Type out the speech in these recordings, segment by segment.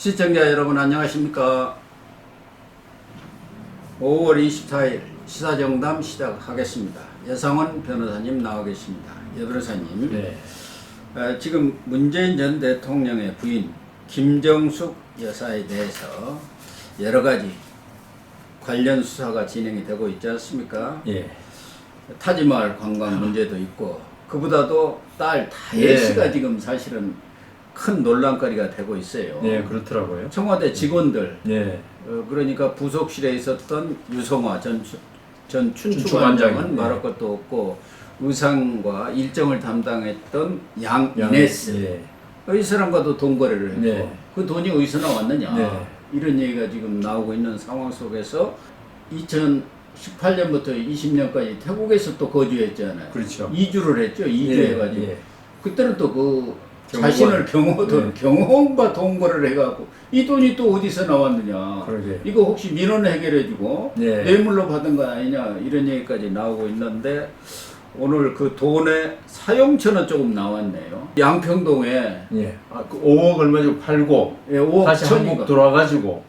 시청자 여러분 안녕하십니까. 5월 24일 시사정담 시작하겠습니다. 여상원 변호사님 나와 계십니다. 여 변호사님, 네. 지금 문재인 전 대통령의 부인 김정숙 여사에 대해서 여러 가지 관련 수사가 진행이 되고 있지 않습니까? 예. 타지마을 관광 문제도 있고, 그보다도 딸 다혜 씨가 지금 사실은 큰 논란거리가 되고 있어요. 네, 그렇더라고요. 청와대 직원들, 네. 그러니까 부속실에 있었던 유성화 전 춘추관장은 춘추관장은 말할 것도 없고, 의상과 일정을 담당했던 양이네스, 이 사람과도 돈 거래를 했고, 네. 그 돈이 어디서 나왔느냐, 네. 이런 얘기가 지금 나오고 있는 상황 속에서 2018년부터 20년까지 태국에서 또 거주했잖아요. 그렇죠. 이주를 했죠. 이주해가지고. 예. 그때는 또 그 경호원. 자신을 경호원과 돈 거래를 해갖고 이 돈이 또 어디서 나왔느냐. 그러게. 이거 혹시 민원 해결해주고 네. 뇌물로 받은 거 아니냐, 이런 얘기까지 나오고 있는데, 오늘 그 돈의 사용처는 조금 나왔네요. 양평동에 예. 그 5억 얼마 주고 팔고 5억 다시 천인가. 한국 돌아가가지고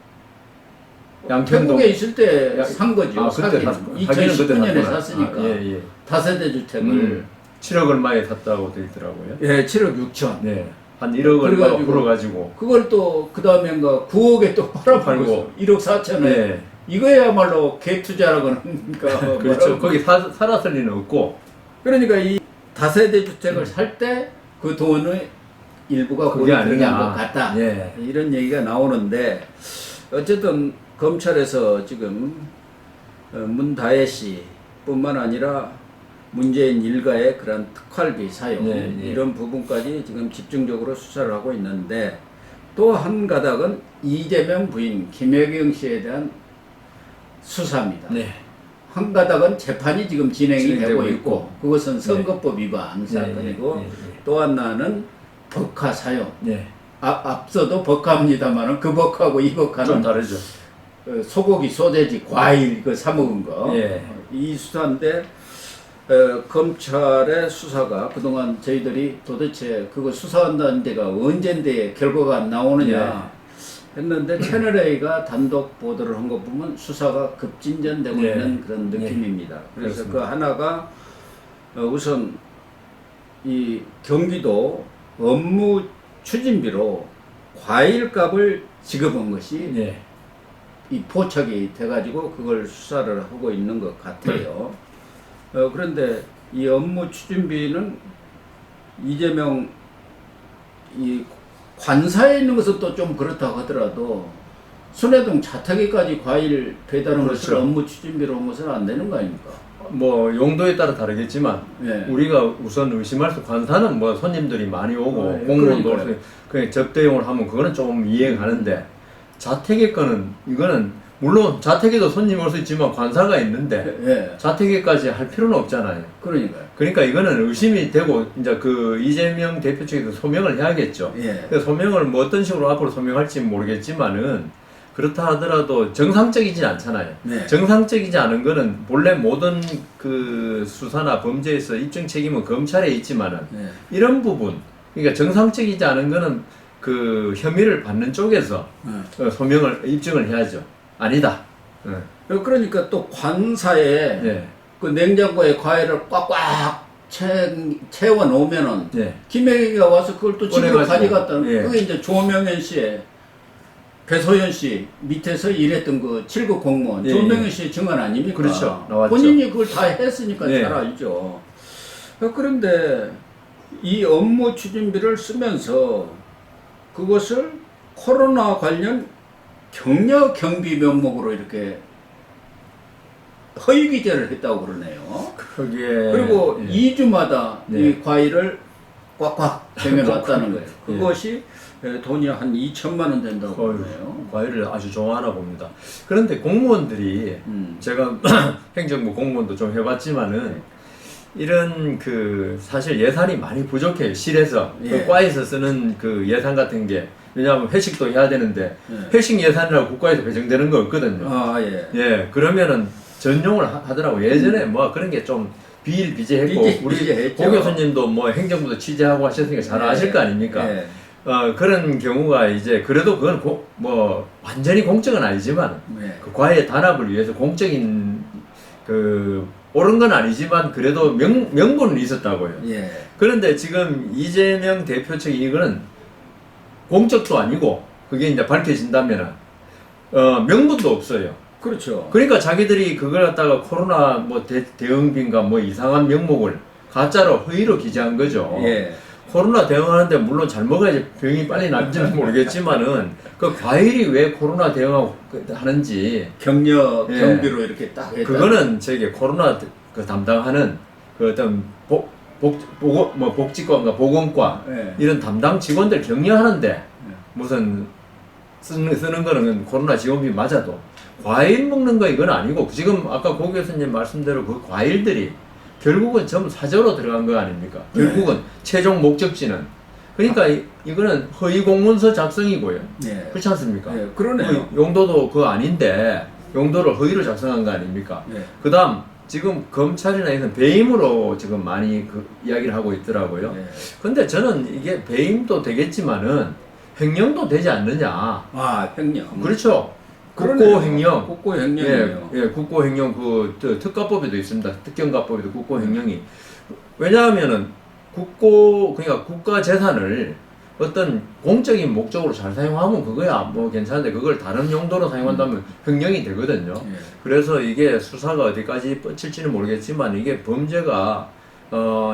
양평동 태국에 있을 때 산 거죠. 그때 사기는. 사기는 그때 2019년에 샀구나. 샀으니까. 예. 다세대 주택을 7억 얼마에 샀다고 돼 있더라고요. 7억 6천. 네. 한 1억 얼마 그래가지고 불어가지고. 그걸 또 그 다음엔가 9억에 또 팔아팔고 1억 4천에. 네. 이거야말로 갭투자라고 하니까. 그렇죠. 거기 살았을 리는 없고. 그러니까 이 다세대 주택을 살 때 그 돈의 일부가 거기 그게 들어간 아니냐. 것 같다. 예. 이런 얘기가 나오는데, 어쨌든 검찰에서 지금 문다혜 씨 뿐만 아니라 문재인 일가의 그런 특활비 사용, 이런 부분까지 지금 집중적으로 수사를 하고 있는데, 또 한 가닥은 이재명 부인 김혜경 씨에 대한 수사입니다. 네. 한 가닥은 재판이 지금 진행이 되고 있고, 그것은 네. 선거법 위반 사건이고, 또 하나는 법카 사용. 네. 앞서도 법카입니다만 그 법카하고 이 법카는 좀 다르죠. 소고기, 소돼지, 과일 그 사 먹은 거. 예. 이 수사인데, 검찰의 수사가 그동안 저희들이 도대체 그거 수사한다는 데가 언젠데 결과가 안 나오느냐 했는데, 채널A가 단독 보도를 한 거 보면 수사가 급진전되고 있는 그런 느낌입니다. 그래서 그렇습니다. 그 하나가 우선 이 경기도 업무 추진비로 과일값을 지급한 것이 이 포착이 돼가지고 그걸 수사를 하고 있는 것 같아요. 그런데 이 업무 추진비는 이재명 이 관사에 있는 것은 또 좀 그렇다고 하더라도, 순회동 자택에까지 과일 배달한 것을 업무 추진비로 한 것은 안 되는 거 아닙니까? 뭐 용도에 따라 다르겠지만, 네. 우리가 우선 의심할 수, 관사는 뭐 손님들이 많이 오고 공무원도 그러니까요. 그냥 접대용을 하면 그거는 좀 이해가 가는데, 자택의 거는 이거는 물론 자택에도 손님 올 수 있지만 관사가 있는데 자택에까지 할 필요는 없잖아요. 그러니까 이거는 의심이 되고, 이제 그 이재명 대표 측에서 소명을 해야겠죠. 소명을 뭐 어떤 식으로 앞으로 소명할지 모르겠지만은, 그렇다 하더라도 정상적이지 않잖아요. 정상적이지 않은 거는 본래 모든 그 수사나 범죄에서 입증 책임은 검찰에 있지만은, 이런 부분, 그러니까 정상적이지 않은 거는 그 혐의를 받는 쪽에서 소명을 입증을 해야죠. 아니다. 그러니까 또 관사에 그 냉장고에 과일을 꽉꽉 채워 놓으면은 김혜경이가 와서 그걸 또 집으로 가져갔다는, 그게 이제 조명현 씨의, 배소연 씨 밑에서 일했던 그 7급 공무원 조명현 씨의 증언 아닙니까? 그렇죠. 나왔죠. 본인이 그걸 다 했으니까 잘 알죠. 그런데 이 업무 추진비를 쓰면서 그것을 코로나 관련 격려 경비 명목으로 이렇게 허위 기재를 했다고 그러네요. 그리고 2주마다 이 과일을 꽉꽉 쟁여놨다는 거예요. 그것이 돈이 한 2천만 원 된다고 그러네요. 과일을 아주 좋아하나 봅니다. 그런데 공무원들이, 제가 행정부 공무원도 좀 해봤지만은, 이런 그 사실 예산이 많이 부족해요. 실에서 그 과에서 쓰는 그 예산 같은 게, 왜냐하면 회식도 해야 되는데 회식 예산이라고 국가에서 배정되는 거 없거든요. 그러면은 전용을 하더라고. 예전에 뭐 그런 게 좀 비일비재했고, 우리 고 교수님도 뭐 행정부도 취재하고 하셨으니까 잘 아실 거 아닙니까? 그런 경우가 이제 그래도 그건 뭐 완전히 공적은 아니지만 네. 그 과외 단합을 위해서 공적인 그 옳은 건 아니지만 그래도 명분은 있었다고요. 예. 그런데 지금 이재명 대표 측 이거는 공적도 아니고 그게 이제 밝혀진다면은 명분도 없어요. 그렇죠. 그러니까 자기들이 그걸 갖다가 코로나 뭐 대응빈가 뭐 이상한 명목을 가짜로 허위로 기재한 거죠. 예. 코로나 대응하는데 물론 잘 먹어야지 병이 빨리 낫지는 모르겠지만은 그 과일이 왜 코로나 대응하고 하는지 경비로 예. 이렇게 딱 했다. 그거는 저기 코로나 그 담당하는 그 어떤 복지과인가 보건과 예. 이런 담당 직원들 격려하는데 무슨 쓰는 거는 코로나 지원비 맞아도 과일 먹는 거 이건 아니고 지금 아까 고 교수님 말씀대로 그 과일들이 결국은 전부 사저로 들어간 거 아닙니까? 네. 결국은 최종 목적지는 그러니까 이거는 허위 공문서 작성이고요. 예. 그렇지 않습니까? 예. 그러네요. 용도도 그거 아닌데 용도를 허위로 작성한 거 아닙니까? 예. 그다음 지금 검찰이나 이런 배임으로 지금 많이 그 이야기를 하고 있더라고요. 예. 근데 저는 이게 배임도 되겠지만은 횡령도 되지 않느냐. 아, 횡령. 그렇죠. 그러네요. 국고횡령. 국고횡령이에요. 예, 국고횡령 특가법에도 있습니다. 특경가법에도 국고횡령이. 왜냐하면은 그러니까 국가 재산을 어떤 공적인 목적으로 잘 사용하면 그거야 뭐 괜찮은데 그걸 다른 용도로 사용한다면 횡령이 되거든요. 예. 그래서 이게 수사가 어디까지 뻗칠지는 모르겠지만 이게 범죄가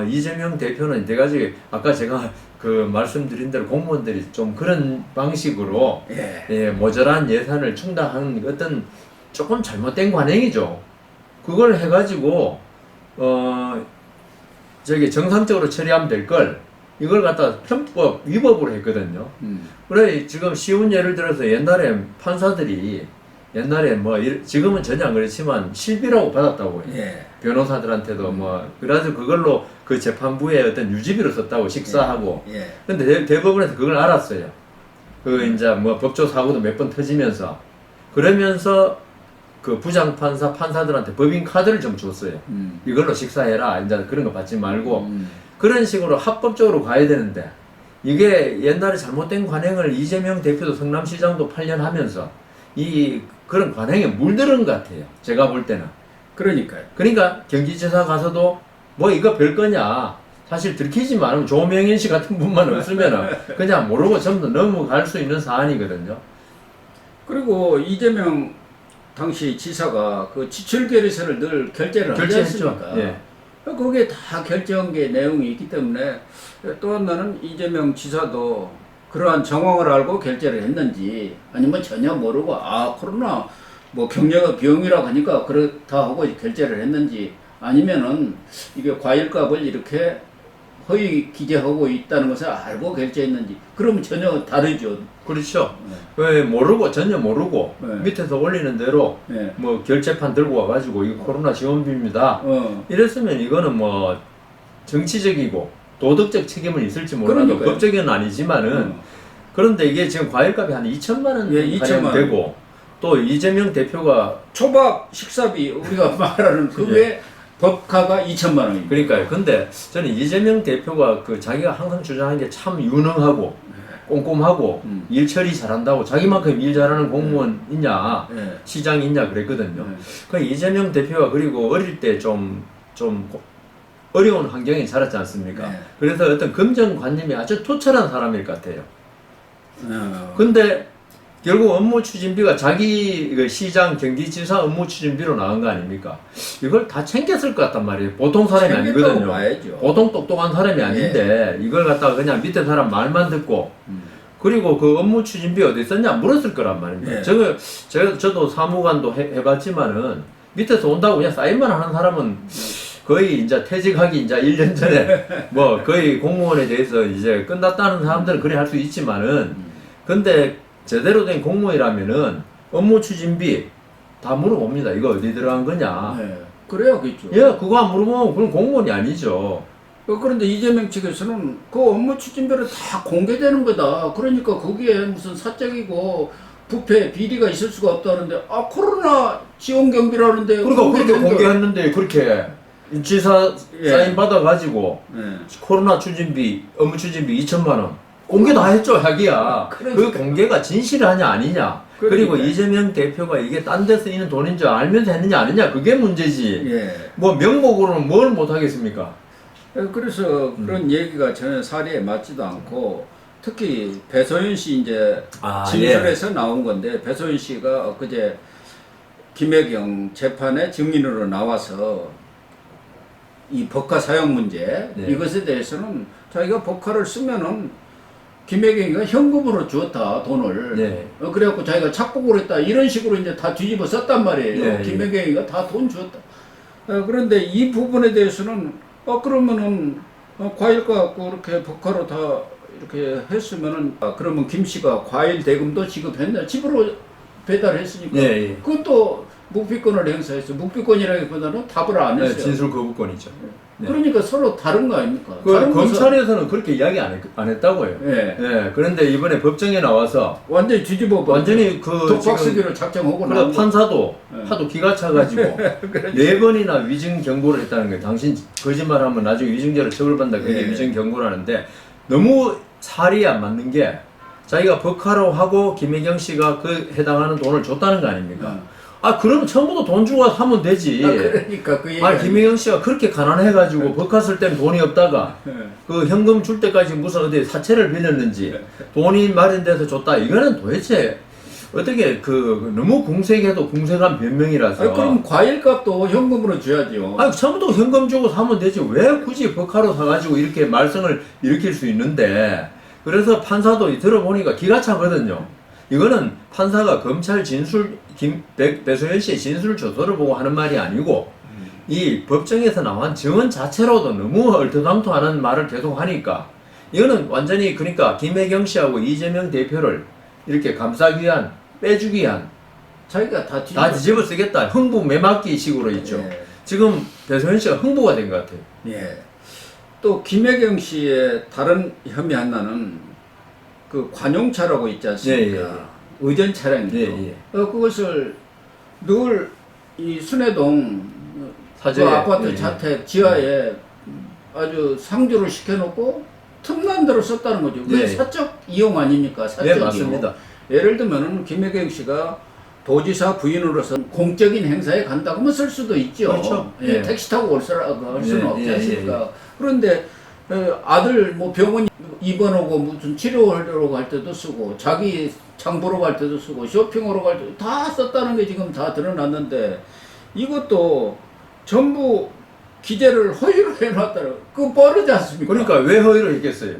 이재명 대표는 네 가지 아까 제가 그 말씀드린 대로 공무원들이 좀 그런 방식으로 예. 모자란 예산을 충당하는 어떤 조금 잘못된 관행이죠. 그걸 해가지고 저기 정상적으로 처리하면 될 걸 이걸 갖다 편법 위법으로 했거든요. 그래 지금 쉬운 예를 들어서 옛날에 판사들이 옛날에 뭐 지금은 전혀 안 그렇지만 실비라고 받았다고요. 예. 변호사들한테도 뭐 그래가지고 그걸로 그 재판부에 어떤 유지비로 썼다고 식사하고. 예. 근데 대법원에서 그걸 알았어요. 그 이제 뭐 법조 사고도 몇 번 터지면서 그러면서 그 부장판사 판사들한테 법인 카드를 좀 줬어요. 이걸로 식사해라. 이제 그런 거 받지 말고 그런 식으로 합법적으로 가야 되는데 이게 옛날에 잘못된 관행을 이재명 대표도 성남시장도 8년 하면서 이 그런 관행에 물들은 것 같아요. 제가 볼 때는. 그러니까요. 그러니까 경기지사 가서도 뭐 이거 별거냐. 사실 들키지 말으면 조명인 씨 같은 분만 없으면 그냥 모르고 전부 넘어갈 수 있는 사안이거든요. 그리고 이재명 당시 지사가 그 지출 결의서를 늘 결제를 하지 않습니까? 예. 거기에 다 결정한 게 내용이 있기 때문에 또 하나는 이재명 지사도 그러한 정황을 알고 결제를 했는지 아니면 전혀 모르고 코로나 뭐 경제가 비용이라고 하니까 그렇다 하고 결제를 했는지 아니면은 이게 과일값을 이렇게 허위 기재하고 있다는 것을 알고 결제했는지 그러면 전혀 다르죠. 그렇죠. 왜 모르고 전혀 모르고 밑에서 올리는 대로 네. 뭐 결제판 들고 와가지고 이거 코로나 지원비입니다. 이랬으면 이거는 뭐 정치적이고 도덕적 책임은 있을지 몰라도 그러니까요. 법적인 아니지만은 그런데 이게 지금 과일값이 한 2천만 원 가량 되고 또 이재명 대표가 초밥 식사비 우리가 말하는 그게 법가가 2천만 원입니다. 그러니까요. 근데 저는 이재명 대표가 그 자기가 항상 주장하는 게 참 유능하고 꼼꼼하고 일 처리 잘한다고 자기만큼 일 잘하는 공무원 있냐 시장 있냐 그랬거든요. 그 이재명 대표가 그리고 어릴 때 좀 어려운 환경에 자랐지 않습니까? 그래서 어떤 검정관념이 아주 투철한 사람일 것 같아요. 근데 결국 업무 추진비가 자기 그 시장 경기지사 업무 추진비로 나온 거 아닙니까? 이걸 다 챙겼을 것 같단 말이에요. 보통 사람이 아니거든요. 봐야죠. 보통 똑똑한 사람이 아닌데 이걸 갖다가 그냥 밑에 사람 말만 듣고 그리고 그 업무 추진비 어디 있었냐 물었을 거란 말입니다. 저도 사무관도 해봤지만은 밑에서 온다고 그냥 사인만 하는 사람은 거의 이제 퇴직하기 이제 1년 전에 뭐 거의 공무원에 대해서 이제 끝났다는 사람들은 그래 할 수 있지만은 근데 제대로 된 공무원이라면은 업무 추진비 다 물어봅니다. 이거 어디 들어간 거냐. 그래야겠죠. 그거 안 물어보면 그건 공무원이 아니죠. 그런데 이재명 측에서는 그 업무 추진비를 다 공개되는 거다. 그러니까 거기에 무슨 사적이고 부패 비리가 있을 수가 없다는데 코로나 지원 경비라는데 그러니까 그렇게 공개했는데 그렇게 지사 사인 받아가지고 코로나 추진비 업무 추진비 2천만 원 공개 다 했죠, 자기야. 그러니까. 그 공개가 진실하냐 아니냐. 그리고 그러니까. 이재명 대표가 이게 딴 데 쓰이는 돈인 줄 알면서 했느냐 아니냐, 그게 문제지. 예. 뭐 명목으로는 뭘 못하겠습니까? 그래서 그런 얘기가 전혀 사리에 맞지도 않고, 특히 배소연 씨 이제 진술에서 나온 건데, 배소연 씨가 엊그제 김혜경 재판에 증인으로 나와서 이 법카 사용 문제, 이것에 대해서는 자기가 법카를 쓰면은 김혜경이가 현금으로 주었다, 돈을. 그래갖고 자기가 착복을 했다, 이런 식으로 이제 다 뒤집어 썼단 말이에요. 김혜경이가 다 돈 주었다. 그런데 이 부분에 대해서는 그러면은 과일과 갖고 이렇게 법카로 다 이렇게 했으면은 그러면 김 씨가 과일 대금도 지급했냐? 집으로 배달했으니까 그것도 묵비권을 행사했어. 묵비권이라기보다는 답을 안 했어요. 진술 거부권이죠. 그러니까 서로 다른 거 아닙니까? 그 검찰에서는 그렇게 이야기 안 했다고요. 그런데 이번에 법정에 나와서 완전히 뒤집어 완전히 그 독박쓰기로 작정하고 나온 판사도 하도 기가 차가지고 4번이나 위증 경고를 했다는 거예요. 당신 거짓말하면 나중에 위증죄로 처벌받는다. 그게 위증 경고라는데 너무 살이 안 맞는 게 자기가 법카로 하고 김혜경 씨가 그 해당하는 돈을 줬다는 거 아닙니까? 그러면 처음부터 돈 주고 하면 되지. 그러니까 그 얘기. 김혜경 씨가 그렇게 가난해가지고 법카 쓸 때는 돈이 없다가 그 현금 줄 때까지 무슨 어디 사채를 빌렸는지 돈이 마련돼서 줬다. 이거는 도대체 어떻게 너무 궁색해도 궁색한 변명이라서. 그럼 과일값도 현금으로 줘야죠. 처음부터 현금 주고 사면 되지. 왜 굳이 법카로 사가지고 이렇게 말썽을 일으킬 수 있는데. 그래서 판사도 들어보니까 기가 차거든요. 이거는 판사가 검찰 진술, 배소연 씨의 진술 조서를 보고 하는 말이 아니고, 이 법정에서 나온 증언 자체로도 너무 얼토당토하는 말을 계속 하니까, 이거는 완전히 그러니까 김혜경 씨하고 이재명 대표를 이렇게 감싸기 위한, 빼주기 위한, 자기가 다 뒤집어 쓰겠다. 흥부 매맞기 식으로 있죠. 지금 배소연 씨가 흥부가 된 것 같아요. 또 김혜경 씨의 다른 혐의 하나는 그 관용차라고 있지 않습니까? 의전 차량이죠. 그것을 늘 이 순회동 그 아파트 자택 지하에 아주 상주를 시켜놓고 틈난 대로 썼다는 거죠. 그게 사적 이용 아닙니까? 사적 이용. 맞습니다. 예를 들면은 김혜경 씨가 도지사 부인으로서 공적인 행사에 간다고 하면 쓸 수도 있죠. 그렇죠. 택시 타고 올 수는 없지 않습니까? 그런데 아들 뭐 병원 입원하고 무슨 치료하려고 갈 때도 쓰고 자기 장 보러 갈 때도 쓰고 쇼핑하러 갈 때도 다 썼다는 게 지금 다 드러났는데 이것도 전부 기재를 허위로 해놨다는 그거 뻔하지 않습니까? 그러니까 왜 허위로 했겠어요?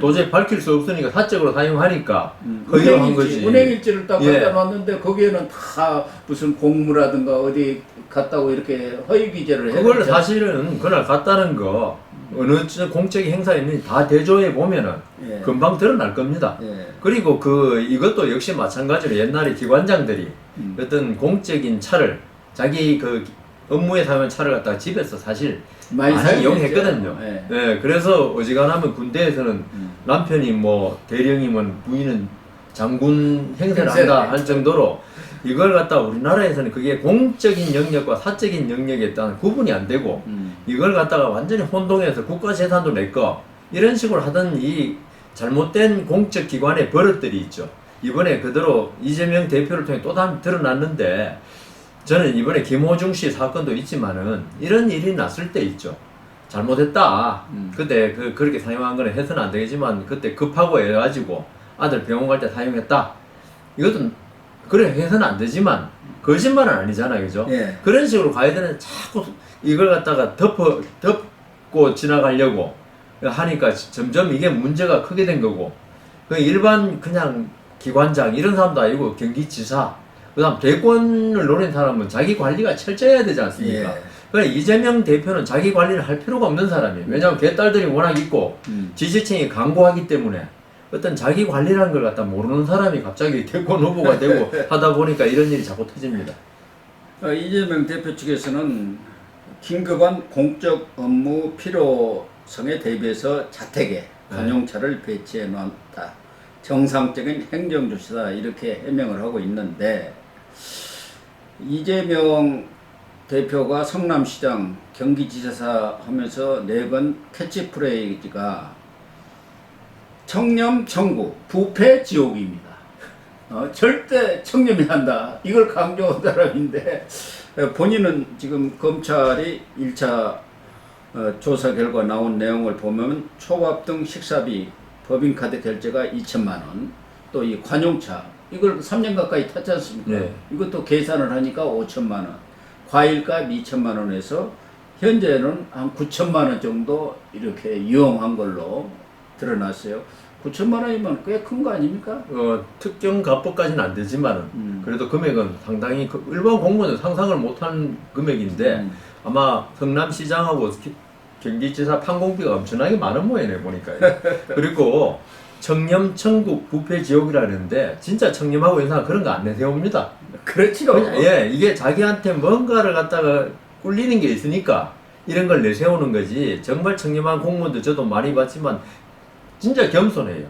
도저히 밝힐 수 없으니까 사적으로 사용하니까 허위로 한 거지. 은행일지를 딱 갖다 놨는데 거기에는 다 무슨 공무라든가 어디 갔다고 이렇게 허위 기재를 해놨죠. 그걸 사실은 그날 갔다는 거 어느 공적인 행사에 다 대조해 보면은 금방 드러날 겁니다. 그리고 이것도 역시 마찬가지로 옛날에 기관장들이 어떤 공적인 차를 자기 업무에 사용한 차를 갖다가 집에서 사실 많이 이용했거든요. 그래서 어지간하면 군대에서는 남편이 뭐 대령이면 부인은 장군 행세를 한다 할 정도로 이걸 갖다가 우리나라에서는 그게 공적인 영역과 사적인 영역에 따른 구분이 안 되고 이걸 갖다가 완전히 혼동해서 국가 재산도 내꺼 이런 식으로 하던 이 잘못된 공적 기관의 버릇들이 있죠. 이번에 그대로 이재명 대표를 통해 또 다시 드러났는데 저는 이번에 김호중 씨 사건도 있지만은 이런 일이 났을 때 있죠. 잘못했다. 그때 그렇게 사용한 거는 해서는 안 되겠지만 그때 급하고 해가지고 아들 병원 갈 때 사용했다. 이것도 그래 해서는 안 되지만 거짓말은 아니잖아요, 그죠? 그런 식으로 가야 되는 자꾸 이걸 갖다가 덮고 지나가려고 하니까 점점 이게 문제가 크게 된 거고 일반 그냥 기관장 이런 사람도 아니고 경기지사 그다음 대권을 노린 사람은 자기 관리가 철저해야 되지 않습니까? 그래 이재명 대표는 자기 관리를 할 필요가 없는 사람이에요. 왜냐하면 개딸들이 워낙 있고 지지층이 강고하기 때문에 어떤 자기 관리라는 걸 갖다 모르는 사람이 갑자기 대권 후보가 되고 하다 보니까 이런 일이 자꾸 터집니다. 이재명 대표 측에서는 긴급한 공적 업무 필요성에 대비해서 자택에 관용차를 배치해 놨다. 정상적인 행정조치다 이렇게 해명을 하고 있는데 이재명 대표가 성남시장 경기지사사 하면서 내건 캐치프레이즈가 청렴 천국, 부패 지옥입니다. 절대 청렴히 한다. 이걸 강조한 사람인데 본인은 지금 검찰이 1차 조사 결과 나온 내용을 보면 초밥 등 식사비, 법인카드 결제가 2천만 원, 또 이 관용차 이걸 3년 가까이 탔지 않습니까? 네. 이것도 계산을 하니까 5천만 원, 과일값 2천만 원에서 현재는 한 9천만 원 정도 이렇게 이용한 걸로 드러났어요. 9천만 원이면 꽤 큰 거 아닙니까? 특정 가법까지는 안 되지만 그래도 금액은 상당히 일반 공무원은 상상을 못한 금액인데 아마 성남시장하고 경기지사 판공비가 엄청나게 많은 모양이네 보니까요. 그리고 청렴 천국 부패 지옥이라는데 진짜 청렴하고 인상 그런 거 안 내세웁니다. 그렇지요. 예, 이게 자기한테 뭔가를 갖다가 꿀리는 게 있으니까 이런 걸 내세우는 거지. 정말 청렴한 공무원도 저도 많이 봤지만 진짜 겸손해요.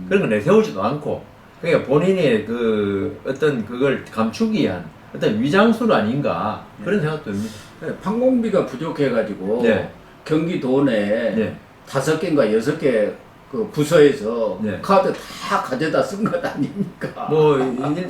그런 거 내세우지도 않고. 그러니까 본인의 그 어떤 그걸 감추기 위한 어떤 위장술 아닌가 그런 생각도 듭니다. 판공비가 부족해가지고 네. 경기도 내에 네. 5개인가 6개 그 부서에서 네. 카드 다 가져다 쓴 것 아닙니까? 뭐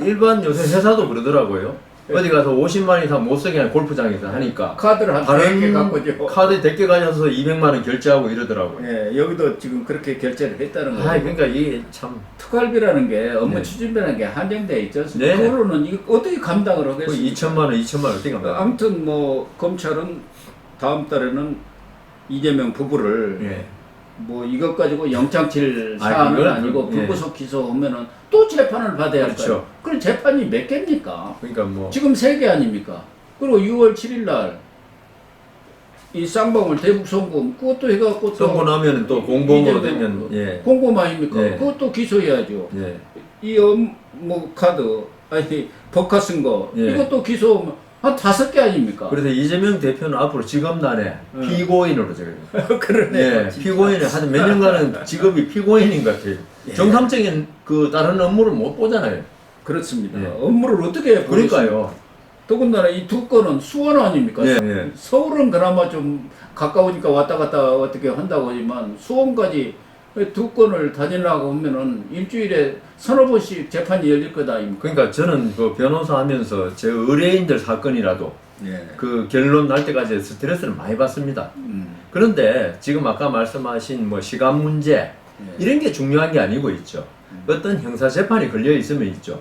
일반 요새 회사도 그러더라고요. 어디 가서 50만 이상 못 쓰게 하는 골프장에서 하니까 카드를 한 100개 갖고죠. 카드 100개 가져서 200만 원 결제하고 이러더라고요. 예, 여기도 지금 그렇게 결제를 했다는 거예요. 그러니까 이게 참 특활비라는 게 업무 네. 추진비라는 게 한정되어 있지 않습니까? 네. 그거로는 이거 어떻게 감당을 하겠습니까? 2천만 원 어떻게 합니까? 아무튼 뭐 검찰은 다음 달에는 이재명 부부를 예. 뭐 이것 가지고 영장칠 사안은 그건 아니고 예. 불구속 기소하면은 또 재판을 받아야 할까요? 그렇죠. 그럼 재판이 몇 개입니까? 그러니까 뭐 지금 3개 아닙니까? 그리고 6월 7일 날 이 쌍방울 대북 송금 그것도 해갖고 또 선고 나면 또 공범으로 이재명 되면 예. 공범 아닙니까? 예. 그것도 기소해야죠. 예. 이 뭐 카드 아니 법카 쓴 거 예. 이것도 기소하면 한 5개 아닙니까? 그래서 이재명 대표는 앞으로 직업란에 피고인으로 적어요. 그러네요. 예, 피고인을 한 몇 년간은 직업이 피고인인 것 같아요. 예. 정상적인 그 다른 업무를 못 보잖아요. 그렇습니다. 예. 업무를 어떻게 보겠습니까? 그러니까요. 더군다나 이 두 건은 수원 아닙니까? 예, 예. 서울은 그나마 좀 가까우니까 왔다 갔다 어떻게 한다고 하지만 수원까지 두 건을 다니려고 하면은 일주일에 서너 번씩 재판이 열릴 거다 아닙니까? 그러니까 저는 그 변호사 하면서 제 의뢰인들 사건이라도 예. 그 결론 날 때까지 스트레스를 많이 받습니다. 그런데 지금 아까 말씀하신 뭐 시간 문제 이런 게 중요한 게 아니고 있죠. 어떤 형사 재판이 걸려 있으면 있죠.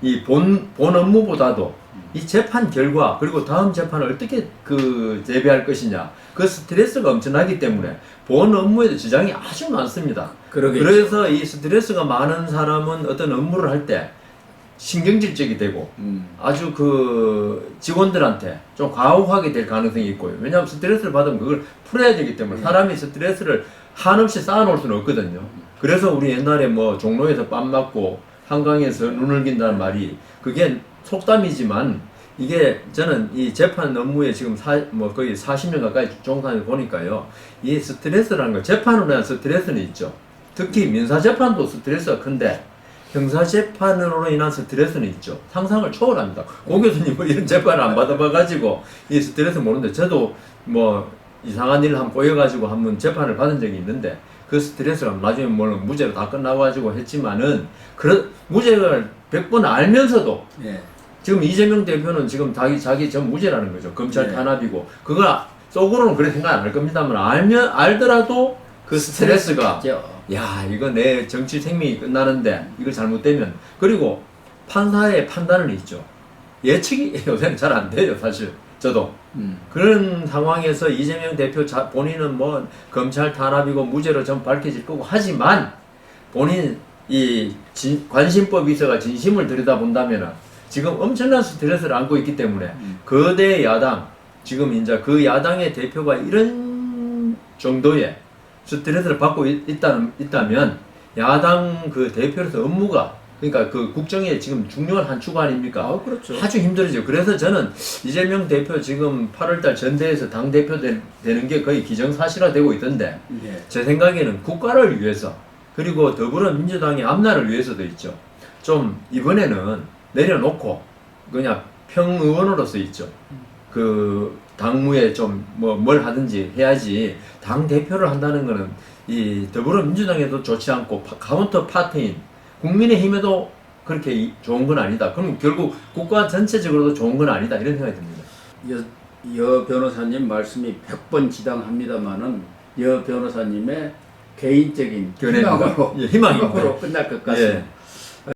이 본 업무보다도 이 재판 결과 그리고 다음 재판을 어떻게 그 재배할 것이냐 그 스트레스가 엄청나기 때문에 본 업무에도 지장이 아주 많습니다. 그러겠죠. 그래서 이 스트레스가 많은 사람은 어떤 업무를 할 때 신경질적이 되고 아주 그 직원들한테 좀 가혹하게 될 가능성이 있고요. 왜냐하면 스트레스를 받으면 그걸 풀어야 되기 때문에 사람이 스트레스를 한없이 쌓아놓을 수는 없거든요. 그래서 우리 옛날에 뭐 종로에서 뺨 맞고 한강에서 눈을 긴다는 말이 그게 속담이지만 이게 저는 이 재판 업무에 지금 뭐 거의 40년 가까이 종사해 보니까요. 이 스트레스라는 거 재판으로 인한 스트레스는 있죠. 특히 민사 재판도 스트레스가 큰데 형사 재판으로 인한 스트레스는 있죠. 상상을 초월합니다. 고 교수님 뭐 이런 재판을 안 받아봐가지고 이 스트레스 모르는데 저도 뭐 이상한 일을 한번 꼬여가지고 한번 재판을 받은 적이 있는데 그 스트레스가 나중에 물론 무죄로 다 끝나가지고 했지만은 그런 무죄를 100번 알면서도 예. 지금 이재명 대표는 지금 자기 전 무죄라는 거죠. 검찰 탄압이고 그걸 속으로는 그렇게 생각 안 할 겁니다만 알더라도 그 스트레스가 야 이거 내 정치 생명이 끝나는데 이걸 잘못되면 그리고 판사의 판단은 있죠. 예측이 요새는 잘 안 돼요 사실 저도 그런 상황에서 이재명 대표 본인은 뭐 검찰 탄압이고 무죄로 전 밝혀질 거고 하지만 본인 이 관심법이 있어가 진심을 들여다본다면은 지금 엄청난 스트레스를 안고 있기 때문에 거대 야당 지금 이제 그 야당의 대표가 이런 정도의 스트레스를 받고 있다면 야당 그 대표로서 업무가 그러니까 그 국정의 지금 중요한 한 축 아닙니까? 그렇죠. 아주 힘들어져. 그래서 저는 이재명 대표 지금 8월달 전대에서 당 대표 되는 게 거의 기정사실화되고 있던데 예. 제 생각에는 국가를 위해서 그리고 더불어민주당의 앞날을 위해서도 있죠. 좀 이번에는 내려놓고 그냥 평의원으로서 있죠. 그 당무에 좀 뭐 뭘 하든지 해야지 당 대표를 한다는 거는 이 더불어민주당에도 좋지 않고 카운터 파트인 국민의힘에도 그렇게 좋은 건 아니다. 그럼 결국 국가 전체적으로도 좋은 건 아니다. 이런 생각이 듭니다. 여 변호사님 말씀이 100번 지당합니다만은 여 변호사님의 개인적인 희망으로, 희망으로 끝날 것 같습니다. 예.